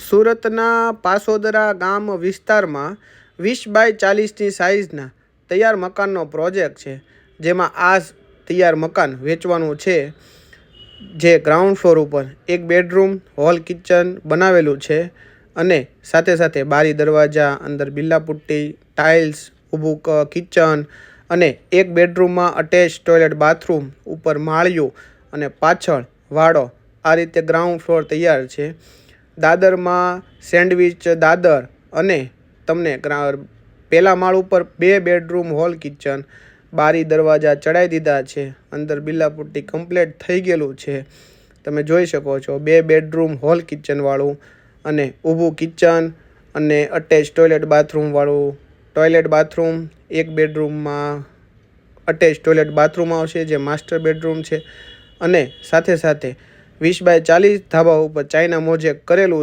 સુરતના પાસોદરા ગામ વિસ્તારમાં 20 બાય 40ની સાઇઝના તૈયાર મકાનનો પ્રોજેક્ટ છે, જેમાં આ તૈયાર મકાન વેચવાનું છે. જે ગ્રાઉન્ડ ફ્લોર ઉપર એક બેડરૂમ, હોલ, કિચન બનાવેલું છે અને સાથે સાથે બારી દરવાજા, અંદર બિલ્લાપુટ્ટી, ટાઇલ્સ, ઊભું કિચન અને એક બેડરૂમમાં અટેચ ટોયલેટ બાથરૂમ, ઉપર માળિયું અને પાછળ વાડો, આ રીતે ગ્રાઉન્ડ ફ્લોર તૈયાર છે. દાદરમાં સેન્ડવિચ દાદર અને તમને પહેલા માળ ઉપર 2 બેડરૂમ, હોલ, કિચન, બારી દરવાજા ચડાવી દીધા છે. અંદર બિલ્લાપુટ્ટી કમ્પ્લીટ થઈ ગયેલું છે, તમે જોઈ શકો છો. 2 બેડરૂમ, હોલ, કિચનવાળું અને ઊભું કિચન અને અટેચ ટોયલેટ બાથરૂમવાળું. ટોયલેટ બાથરૂમ એક બેડરૂમમાં અટેચ ટોયલેટ બાથરૂમ આવશે, જે માસ્ટર બેડરૂમ છે. અને સાથે સાથે 20 બાય 40 ધાબા ઉપર ચાઇના મોઝેક કરેલું છે.